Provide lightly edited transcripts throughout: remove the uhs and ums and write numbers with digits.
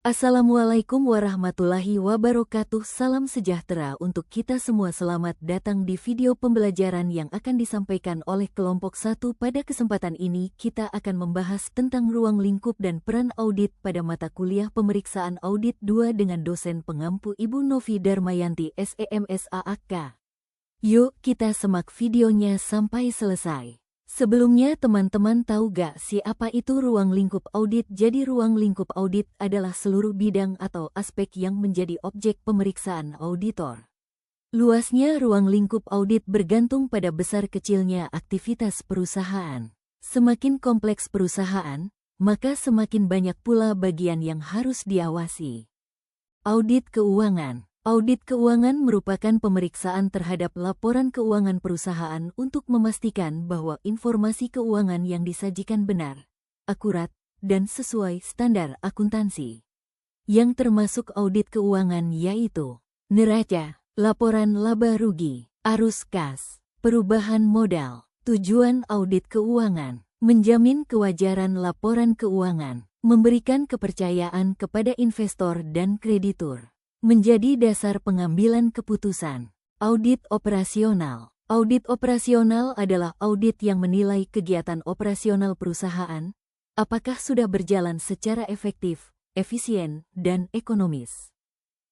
Assalamualaikum warahmatullahi wabarakatuh. Salam sejahtera untuk kita semua. Selamat datang di video pembelajaran yang akan disampaikan oleh kelompok 1. Pada kesempatan ini kita akan membahas tentang ruang lingkup dan peran audit pada mata kuliah pemeriksaan audit 2 dengan dosen pengampu Ibu Novi Darmayanti SEMSAAK. Yuk kita semak videonya sampai selesai. Sebelumnya teman-teman tahu gak sih apa itu ruang lingkup audit? Jadi ruang lingkup audit adalah seluruh bidang atau aspek yang menjadi objek pemeriksaan auditor. Luasnya ruang lingkup audit bergantung pada besar kecilnya aktivitas perusahaan. Semakin kompleks perusahaan, maka semakin banyak pula bagian yang harus diawasi. Audit keuangan. Audit keuangan merupakan pemeriksaan terhadap laporan keuangan perusahaan untuk memastikan bahwa informasi keuangan yang disajikan benar, akurat, dan sesuai standar akuntansi. Yang termasuk audit keuangan yaitu neraca, laporan laba rugi, arus kas, perubahan modal. Tujuan audit keuangan: menjamin kewajaran laporan keuangan, memberikan kepercayaan kepada investor dan kreditur, menjadi dasar pengambilan keputusan. Audit operasional. Audit operasional adalah audit yang menilai kegiatan operasional perusahaan, apakah sudah berjalan secara efektif, efisien, dan ekonomis.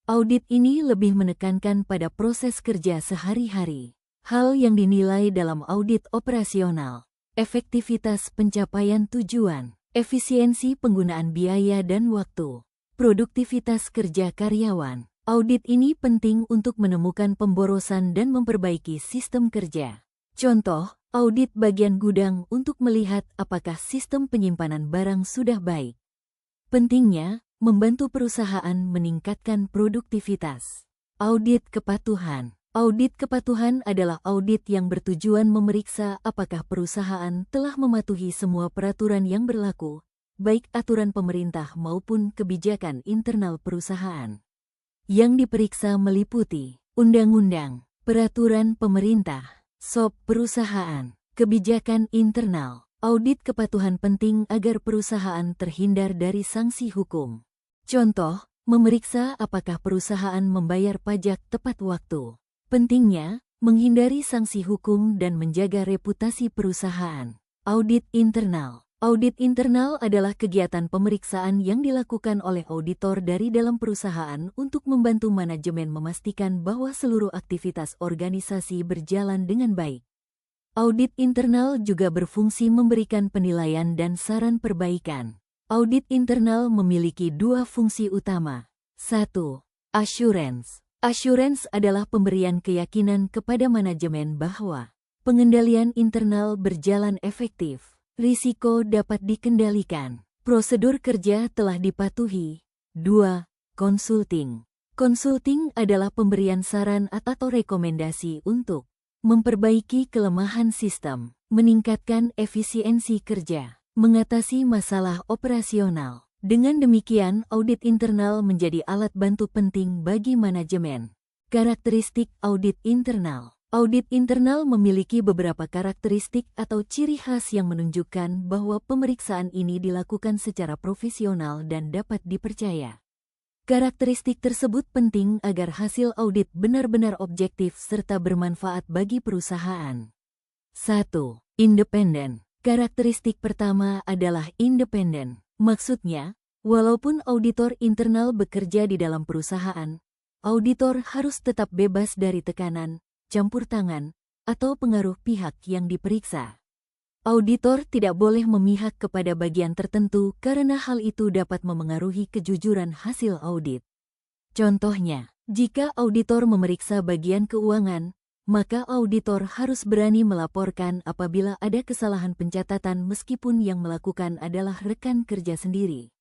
Audit ini lebih menekankan pada proses kerja sehari-hari. Hal yang dinilai dalam audit operasional: efektivitas pencapaian tujuan, efisiensi penggunaan biaya dan waktu, produktivitas kerja karyawan. Audit ini penting untuk menemukan pemborosan dan memperbaiki sistem kerja. Contoh, audit bagian gudang untuk melihat apakah sistem penyimpanan barang sudah baik. Pentingnya, membantu perusahaan meningkatkan produktivitas. Audit kepatuhan. Audit kepatuhan adalah audit yang bertujuan memeriksa apakah perusahaan telah mematuhi semua peraturan yang berlaku, baik aturan pemerintah maupun kebijakan internal perusahaan. Yang diperiksa meliputi undang-undang, peraturan pemerintah, SOP perusahaan, kebijakan internal. Audit kepatuhan penting agar perusahaan terhindar dari sanksi hukum. Contoh, memeriksa apakah perusahaan membayar pajak tepat waktu. Pentingnya, menghindari sanksi hukum dan menjaga reputasi perusahaan. Audit internal. Audit internal adalah kegiatan pemeriksaan yang dilakukan oleh auditor dari dalam perusahaan untuk membantu manajemen memastikan bahwa seluruh aktivitas organisasi berjalan dengan baik. Audit internal juga berfungsi memberikan penilaian dan saran perbaikan. Audit internal memiliki dua fungsi utama. 1. Assurance. Assurance adalah pemberian keyakinan kepada manajemen bahwa pengendalian internal berjalan efektif, risiko dapat dikendalikan, prosedur kerja telah dipatuhi. 2. Consulting. Consulting adalah pemberian saran atau rekomendasi untuk memperbaiki kelemahan sistem, meningkatkan efisiensi kerja, mengatasi masalah operasional. Dengan demikian, audit internal menjadi alat bantu penting bagi manajemen. Karakteristik audit internal. Audit internal memiliki beberapa karakteristik atau ciri khas yang menunjukkan bahwa pemeriksaan ini dilakukan secara profesional dan dapat dipercaya. Karakteristik tersebut penting agar hasil audit benar-benar objektif serta bermanfaat bagi perusahaan. 1. Independen. Karakteristik pertama adalah independen. Maksudnya, walaupun auditor internal bekerja di dalam perusahaan, auditor harus tetap bebas dari tekanan, campur tangan, atau pengaruh pihak yang diperiksa. Auditor tidak boleh memihak kepada bagian tertentu karena hal itu dapat memengaruhi kejujuran hasil audit. Contohnya, jika auditor memeriksa bagian keuangan, maka auditor harus berani melaporkan apabila ada kesalahan pencatatan meskipun yang melakukan adalah rekan kerja sendiri.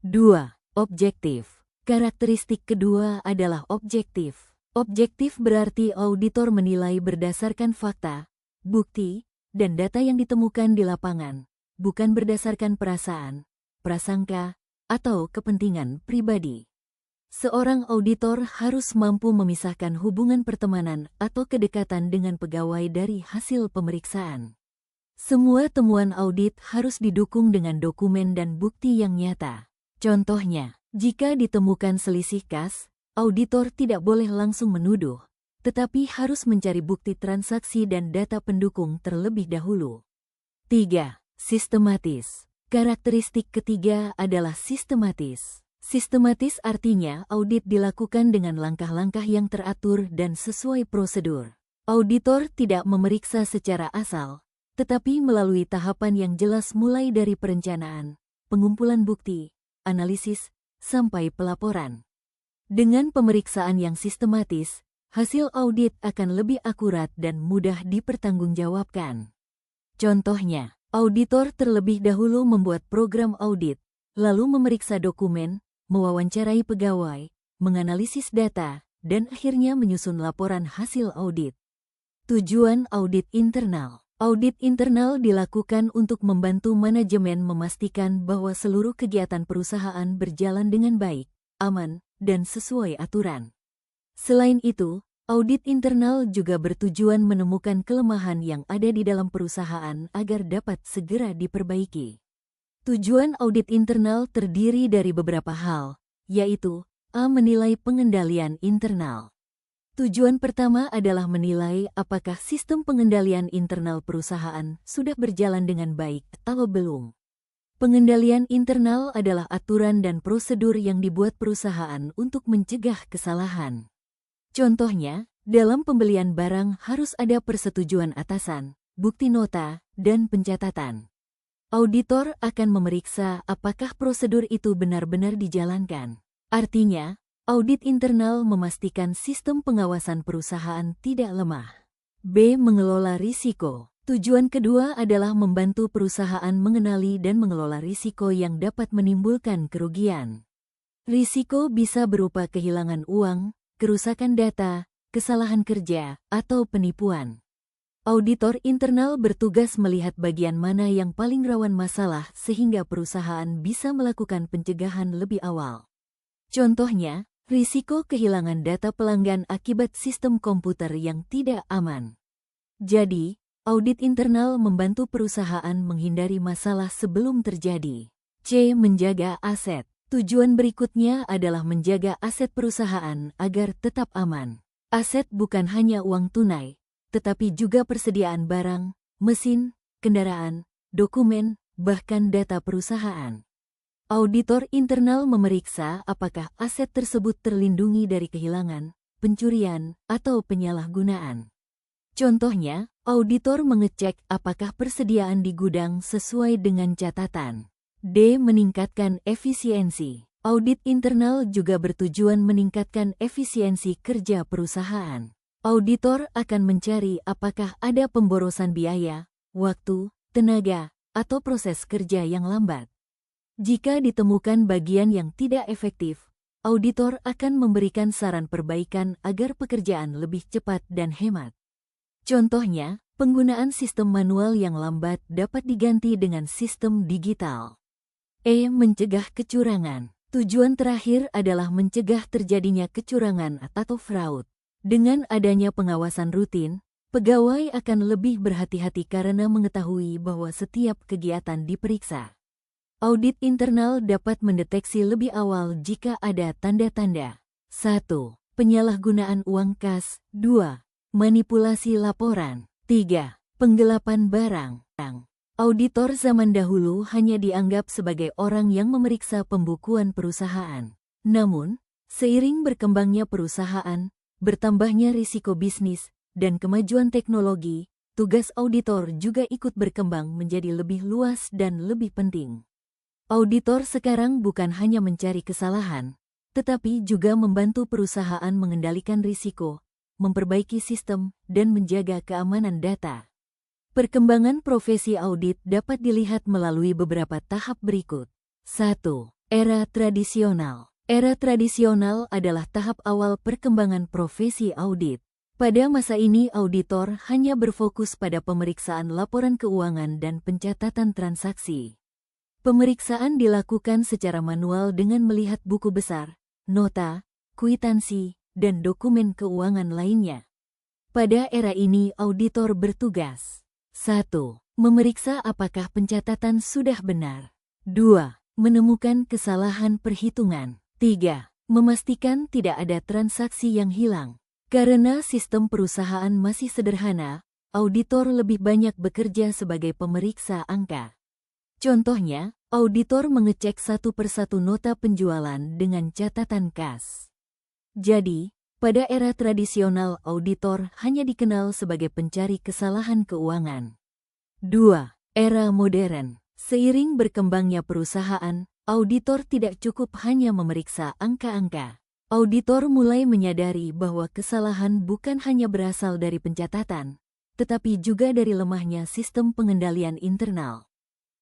2. Objektif. Karakteristik kedua adalah objektif. Objektif berarti auditor menilai berdasarkan fakta, bukti, dan data yang ditemukan di lapangan, bukan berdasarkan perasaan, prasangka, atau kepentingan pribadi. Seorang auditor harus mampu memisahkan hubungan pertemanan atau kedekatan dengan pegawai dari hasil pemeriksaan. Semua temuan audit harus didukung dengan dokumen dan bukti yang nyata. Contohnya, Jika ditemukan selisih kas, auditor tidak boleh langsung menuduh, tetapi harus mencari bukti transaksi dan data pendukung terlebih dahulu. 3. Sistematis. Karakteristik ketiga adalah sistematis. Sistematis artinya audit dilakukan dengan langkah-langkah yang teratur dan sesuai prosedur. Auditor tidak memeriksa secara asal, tetapi melalui tahapan yang jelas mulai dari perencanaan, pengumpulan bukti, analisis, sampai pelaporan. Dengan pemeriksaan yang sistematis, hasil audit akan lebih akurat dan mudah dipertanggungjawabkan. Contohnya, auditor terlebih dahulu membuat program audit, lalu memeriksa dokumen, mewawancarai pegawai, menganalisis data, dan akhirnya menyusun laporan hasil audit. Tujuan audit internal. Audit internal dilakukan untuk membantu manajemen memastikan bahwa seluruh kegiatan perusahaan berjalan dengan baik, aman, dan sesuai aturan. Selain itu, audit internal juga bertujuan menemukan kelemahan yang ada di dalam perusahaan agar dapat segera diperbaiki. Tujuan audit internal terdiri dari beberapa hal, yaitu A. Menilai pengendalian internal. Tujuan pertama adalah menilai apakah sistem pengendalian internal perusahaan sudah berjalan dengan baik atau belum. Pengendalian internal adalah aturan dan prosedur yang dibuat perusahaan untuk mencegah kesalahan. Contohnya, dalam pembelian barang harus ada persetujuan atasan, bukti nota, dan pencatatan. Auditor akan memeriksa apakah prosedur itu benar-benar dijalankan. Artinya, audit internal memastikan sistem pengawasan perusahaan tidak lemah. B. Mengelola risiko. Tujuan kedua adalah membantu perusahaan mengenali dan mengelola risiko yang dapat menimbulkan kerugian. Risiko bisa berupa kehilangan uang, kerusakan data, kesalahan kerja, atau penipuan. Auditor internal bertugas melihat bagian mana yang paling rawan masalah sehingga perusahaan bisa melakukan pencegahan lebih awal. Contohnya, risiko kehilangan data pelanggan akibat sistem komputer yang tidak aman. Jadi, audit internal membantu perusahaan menghindari masalah sebelum terjadi. C. Menjaga aset. Tujuan berikutnya adalah menjaga aset perusahaan agar tetap aman. Aset bukan hanya uang tunai, tetapi juga persediaan barang, mesin, kendaraan, dokumen, bahkan data perusahaan. Auditor internal memeriksa apakah aset tersebut terlindungi dari kehilangan, pencurian, atau penyalahgunaan. Contohnya, auditor mengecek apakah persediaan di gudang sesuai dengan catatan. D. Meningkatkan efisiensi. Audit internal juga bertujuan meningkatkan efisiensi kerja perusahaan. Auditor akan mencari apakah ada pemborosan biaya, waktu, tenaga, atau proses kerja yang lambat. Jika ditemukan bagian yang tidak efektif, auditor akan memberikan saran perbaikan agar pekerjaan lebih cepat dan hemat. Contohnya, penggunaan sistem manual yang lambat dapat diganti dengan sistem digital. E. Mencegah kecurangan. Tujuan terakhir adalah mencegah terjadinya kecurangan atau fraud. Dengan adanya pengawasan rutin, pegawai akan lebih berhati-hati karena mengetahui bahwa setiap kegiatan diperiksa. Audit internal dapat mendeteksi lebih awal jika ada tanda-tanda. 1. Penyalahgunaan uang kas. 2. Manipulasi laporan. 3. Penggelapan barang. Auditor zaman dahulu hanya dianggap sebagai orang yang memeriksa pembukuan perusahaan. Namun, seiring berkembangnya perusahaan, bertambahnya risiko bisnis, dan kemajuan teknologi, tugas auditor juga ikut berkembang menjadi lebih luas dan lebih penting. Auditor sekarang bukan hanya mencari kesalahan, tetapi juga membantu perusahaan mengendalikan risiko, memperbaiki sistem, dan menjaga keamanan data. Perkembangan profesi audit dapat dilihat melalui beberapa tahap berikut. 1. Era tradisional. Era tradisional adalah tahap awal perkembangan profesi audit. Pada masa ini auditor hanya berfokus pada pemeriksaan laporan keuangan dan pencatatan transaksi. Pemeriksaan dilakukan secara manual dengan melihat buku besar, nota, kwitansi, dan dokumen keuangan lainnya. Pada era ini auditor bertugas 1. Memeriksa apakah pencatatan sudah benar. 2. Menemukan kesalahan perhitungan. 3. Memastikan tidak ada transaksi yang hilang. Karena sistem perusahaan masih sederhana, auditor lebih banyak bekerja sebagai pemeriksa angka. Contohnya, auditor mengecek satu persatu nota penjualan dengan catatan kas. Jadi, pada era tradisional auditor hanya dikenal sebagai pencari kesalahan keuangan. 2. Era modern. Seiring berkembangnya perusahaan, auditor tidak cukup hanya memeriksa angka-angka. Auditor mulai menyadari bahwa kesalahan bukan hanya berasal dari pencatatan, tetapi juga dari lemahnya sistem pengendalian internal.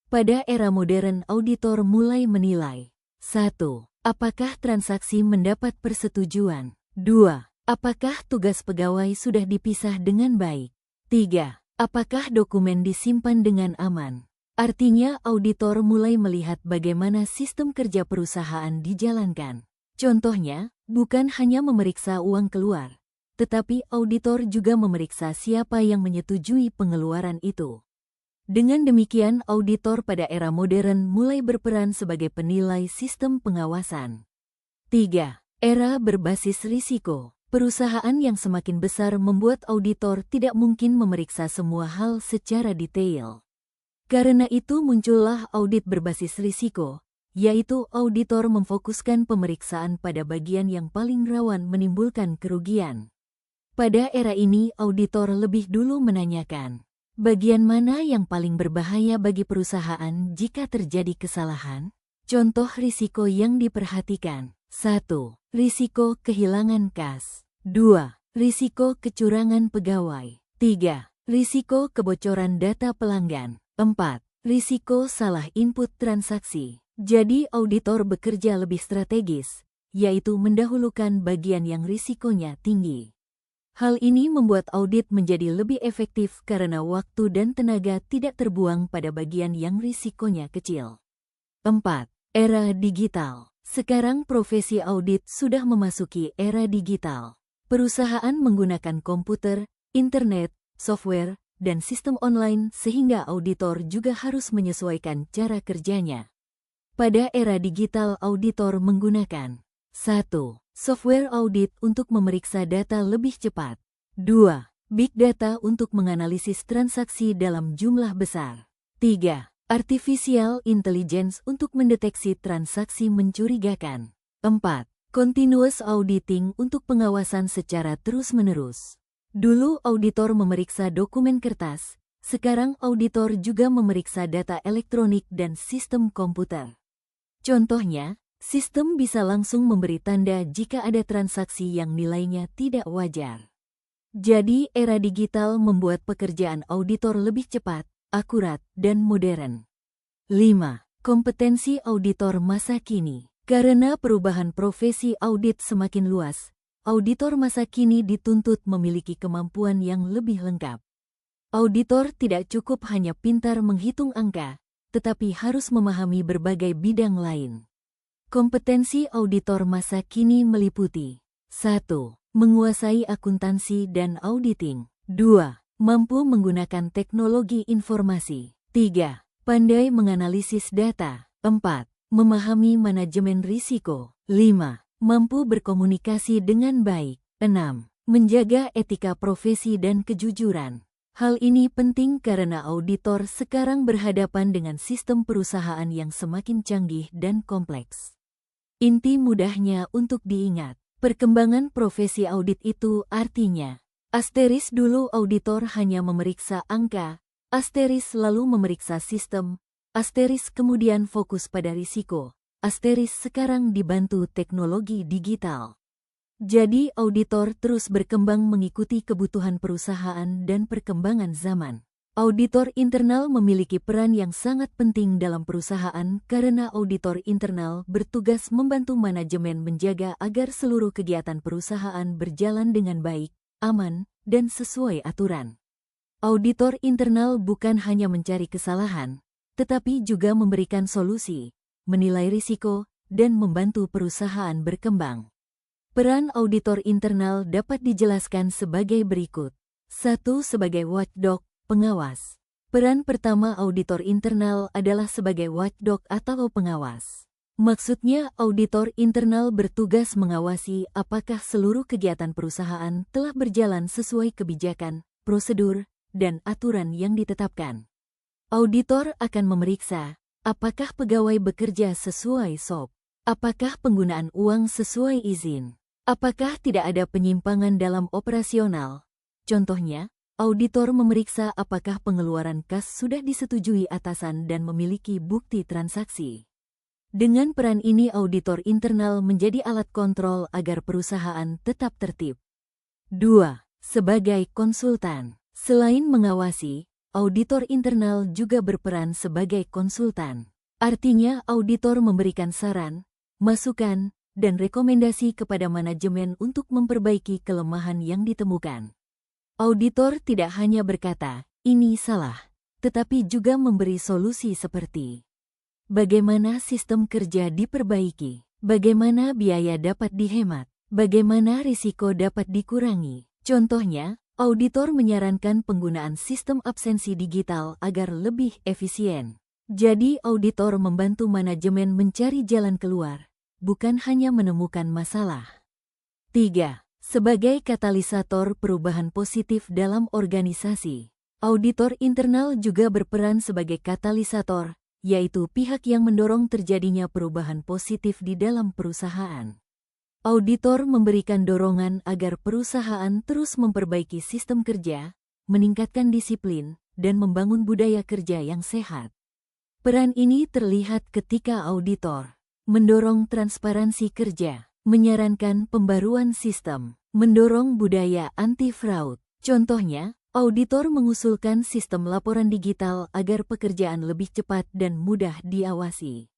Pada era modern, auditor mulai menilai: 1. Apakah transaksi mendapat persetujuan? 2. Apakah tugas pegawai sudah dipisah dengan baik? 3. Apakah dokumen disimpan dengan aman? Artinya, auditor mulai melihat bagaimana sistem kerja perusahaan dijalankan. Contohnya, bukan hanya memeriksa uang keluar, tetapi auditor juga memeriksa siapa yang menyetujui pengeluaran itu. Dengan demikian, auditor pada era modern mulai berperan sebagai penilai sistem pengawasan. 3. Era berbasis risiko. Perusahaan yang semakin besar membuat auditor tidak mungkin memeriksa semua hal secara detail. Karena itu muncullah audit berbasis risiko, yaitu auditor memfokuskan pemeriksaan pada bagian yang paling rawan menimbulkan kerugian. Pada era ini, auditor lebih dulu menanyakan, bagian mana yang paling berbahaya bagi perusahaan jika terjadi kesalahan? Contoh risiko yang diperhatikan. 1. Risiko kehilangan kas. 2. Risiko kecurangan pegawai. 3. Risiko kebocoran data pelanggan. 4. Risiko salah input transaksi. Jadi auditor bekerja lebih strategis, yaitu mendahulukan bagian yang risikonya tinggi. Hal ini membuat audit menjadi lebih efektif karena waktu dan tenaga tidak terbuang pada bagian yang risikonya kecil. 4. Era digital. Sekarang profesi audit sudah memasuki era digital. Perusahaan menggunakan komputer, internet, software, dan sistem online sehingga auditor juga harus menyesuaikan cara kerjanya. Pada era digital, auditor menggunakan 1. Software audit untuk memeriksa data lebih cepat. 2. Big data untuk menganalisis transaksi dalam jumlah besar. 3. Artificial intelligence untuk mendeteksi transaksi mencurigakan. 4. Continuous auditing untuk pengawasan secara terus-menerus. Dulu auditor memeriksa dokumen kertas, sekarang auditor juga memeriksa data elektronik dan sistem komputer. Contohnya, sistem bisa langsung memberi tanda jika ada transaksi yang nilainya tidak wajar. Jadi, era digital membuat pekerjaan auditor lebih cepat, akurat, dan modern. 5. Kompetensi auditor masa kini. Karena perubahan profesi audit semakin luas, auditor masa kini dituntut memiliki kemampuan yang lebih lengkap. Auditor tidak cukup hanya pintar menghitung angka, tetapi harus memahami berbagai bidang lain. Kompetensi auditor masa kini meliputi 1. Menguasai akuntansi dan auditing. 2. Mampu menggunakan teknologi informasi. 3. Pandai menganalisis data. 4. Memahami manajemen risiko. 5. Mampu berkomunikasi dengan baik. 6. Menjaga etika profesi dan kejujuran. Hal ini penting karena auditor sekarang berhadapan dengan sistem perusahaan yang semakin canggih dan kompleks. Inti mudahnya untuk diingat, perkembangan profesi audit itu artinya, asteris dulu auditor hanya memeriksa angka, asteris lalu memeriksa sistem, asteris kemudian fokus pada risiko, asteris sekarang dibantu teknologi digital. Jadi auditor terus berkembang mengikuti kebutuhan perusahaan dan perkembangan zaman. Auditor internal memiliki peran yang sangat penting dalam perusahaan karena auditor internal bertugas membantu manajemen menjaga agar seluruh kegiatan perusahaan berjalan dengan baik, aman, dan sesuai aturan. Auditor internal bukan hanya mencari kesalahan, tetapi juga memberikan solusi, menilai risiko, dan membantu perusahaan berkembang. Peran auditor internal dapat dijelaskan sebagai berikut. 1. Sebagai watchdog, pengawas. Peran pertama auditor internal adalah sebagai watchdog atau pengawas. Maksudnya, auditor internal bertugas mengawasi apakah seluruh kegiatan perusahaan telah berjalan sesuai kebijakan, prosedur, dan aturan yang ditetapkan. Auditor akan memeriksa apakah pegawai bekerja sesuai SOP, apakah penggunaan uang sesuai izin, apakah tidak ada penyimpangan dalam operasional. Contohnya, auditor memeriksa apakah pengeluaran kas sudah disetujui atasan dan memiliki bukti transaksi. Dengan peran ini auditor internal menjadi alat kontrol agar perusahaan tetap tertib. 2. Sebagai konsultan. Selain mengawasi, auditor internal juga berperan sebagai konsultan. Artinya auditor memberikan saran, masukan, dan rekomendasi kepada manajemen untuk memperbaiki kelemahan yang ditemukan. Auditor tidak hanya berkata, "Ini salah," tetapi juga memberi solusi seperti bagaimana sistem kerja diperbaiki, bagaimana biaya dapat dihemat, bagaimana risiko dapat dikurangi. Contohnya, auditor menyarankan penggunaan sistem absensi digital agar lebih efisien. Jadi, auditor membantu manajemen mencari jalan keluar, bukan hanya menemukan masalah. 3. Sebagai katalisator perubahan positif dalam organisasi. Auditor internal juga berperan sebagai katalisator, yaitu pihak yang mendorong terjadinya perubahan positif di dalam perusahaan. Auditor memberikan dorongan agar perusahaan terus memperbaiki sistem kerja, meningkatkan disiplin, dan membangun budaya kerja yang sehat. Peran ini terlihat ketika auditor mendorong transparansi kerja, menyarankan pembaruan sistem, mendorong budaya anti-fraud. Contohnya, auditor mengusulkan sistem laporan digital agar pekerjaan lebih cepat dan mudah diawasi.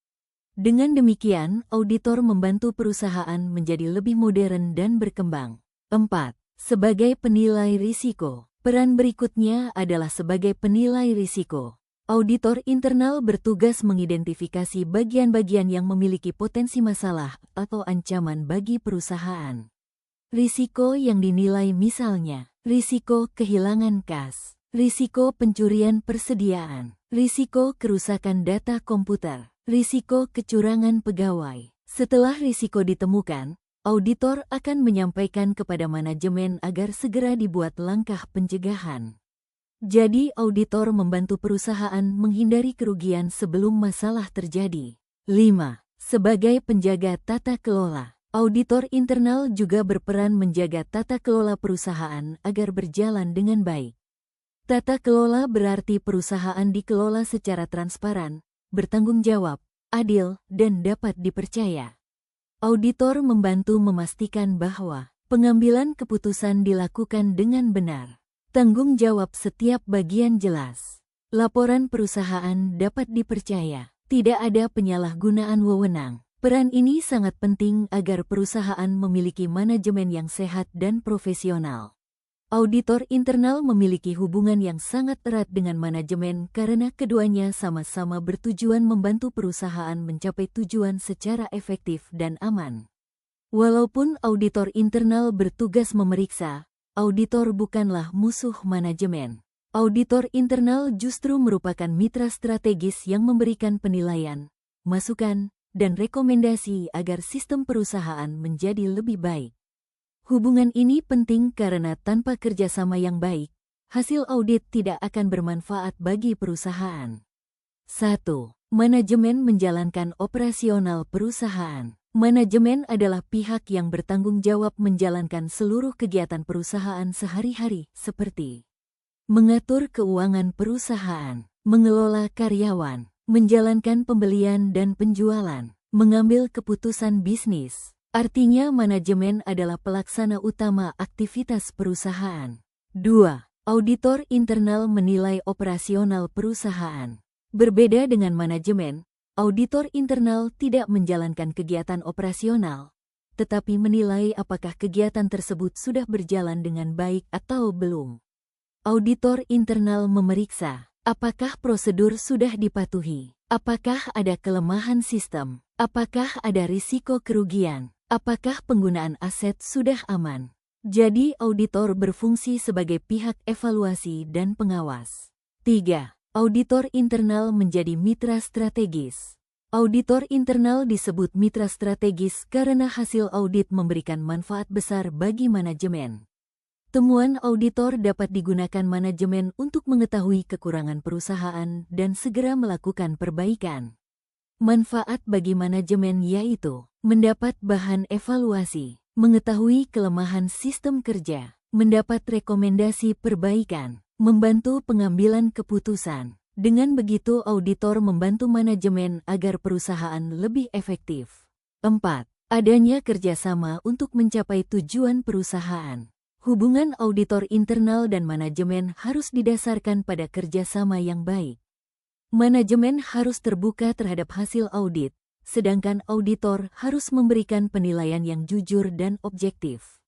Dengan demikian, auditor membantu perusahaan menjadi lebih modern dan berkembang. 4. Sebagai penilai risiko. Peran berikutnya adalah sebagai penilai risiko. Auditor internal bertugas mengidentifikasi bagian-bagian yang memiliki potensi masalah atau ancaman bagi perusahaan. Risiko yang dinilai misalnya, risiko kehilangan kas, risiko pencurian persediaan, risiko kerusakan data komputer, risiko kecurangan pegawai. Setelah risiko ditemukan, auditor akan menyampaikan kepada manajemen agar segera dibuat langkah pencegahan. Jadi, auditor membantu perusahaan menghindari kerugian sebelum masalah terjadi. 5. Sebagai penjaga tata kelola. Auditor internal juga berperan menjaga tata kelola perusahaan agar berjalan dengan baik. Tata kelola berarti perusahaan dikelola secara transparan, bertanggung jawab, adil, dan dapat dipercaya. Auditor membantu memastikan bahwa pengambilan keputusan dilakukan dengan benar. Tanggung jawab setiap bagian jelas. Laporan perusahaan dapat dipercaya. Tidak ada penyalahgunaan wewenang. Peran ini sangat penting agar perusahaan memiliki manajemen yang sehat dan profesional. Auditor internal memiliki hubungan yang sangat erat dengan manajemen karena keduanya sama-sama bertujuan membantu perusahaan mencapai tujuan secara efektif dan aman. Walaupun auditor internal bertugas memeriksa, auditor bukanlah musuh manajemen. Auditor internal justru merupakan mitra strategis yang memberikan penilaian, masukan, dan rekomendasi agar sistem perusahaan menjadi lebih baik. Hubungan ini penting karena tanpa kerjasama yang baik, hasil audit tidak akan bermanfaat bagi perusahaan. 1. Manajemen menjalankan operasional perusahaan. Manajemen adalah pihak yang bertanggung jawab menjalankan seluruh kegiatan perusahaan sehari-hari, seperti mengatur keuangan perusahaan, mengelola karyawan, menjalankan pembelian dan penjualan, mengambil keputusan bisnis. Artinya manajemen adalah pelaksana utama aktivitas perusahaan. 2. Auditor internal menilai operasional perusahaan. Berbeda dengan manajemen, auditor internal tidak menjalankan kegiatan operasional, tetapi menilai apakah kegiatan tersebut sudah berjalan dengan baik atau belum. Auditor internal memeriksa apakah prosedur sudah dipatuhi, apakah ada kelemahan sistem, apakah ada risiko kerugian, apakah penggunaan aset sudah aman. Jadi, auditor berfungsi sebagai pihak evaluasi dan pengawas. 3. Auditor internal menjadi mitra strategis. Auditor internal disebut mitra strategis karena hasil audit memberikan manfaat besar bagi manajemen. Temuan auditor dapat digunakan manajemen untuk mengetahui kekurangan perusahaan dan segera melakukan perbaikan. Manfaat bagi manajemen yaitu mendapat bahan evaluasi, mengetahui kelemahan sistem kerja, mendapat rekomendasi perbaikan, membantu pengambilan keputusan. Dengan begitu auditor membantu manajemen agar perusahaan lebih efektif. 4. Adanya kerjasama untuk mencapai tujuan perusahaan. Hubungan auditor internal dan manajemen harus didasarkan pada kerjasama yang baik. Manajemen harus terbuka terhadap hasil audit, sedangkan auditor harus memberikan penilaian yang jujur dan objektif.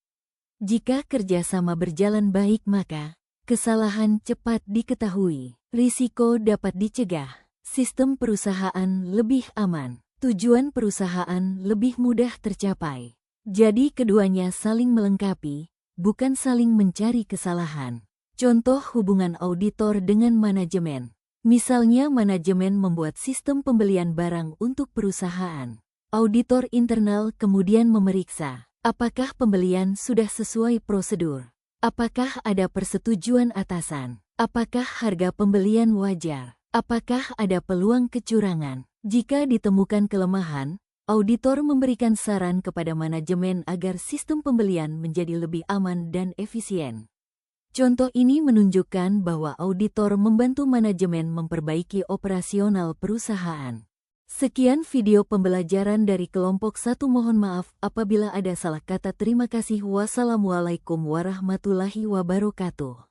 Jika kerjasama berjalan baik maka kesalahan cepat diketahui, risiko dapat dicegah, sistem perusahaan lebih aman, tujuan perusahaan lebih mudah tercapai. Jadi keduanya saling melengkapi, bukan saling mencari kesalahan. Contoh hubungan auditor dengan manajemen. Misalnya manajemen membuat sistem pembelian barang untuk perusahaan. Auditor internal kemudian memeriksa, apakah pembelian sudah sesuai prosedur? Apakah ada persetujuan atasan? Apakah harga pembelian wajar? Apakah ada peluang kecurangan? Jika ditemukan kelemahan, auditor memberikan saran kepada manajemen agar sistem pembelian menjadi lebih aman dan efisien. Contoh ini menunjukkan bahwa auditor membantu manajemen memperbaiki operasional perusahaan. Sekian video pembelajaran dari kelompok 1. Mohon maaf apabila ada salah kata. Terima kasih. Wassalamualaikum warahmatullahi wabarakatuh.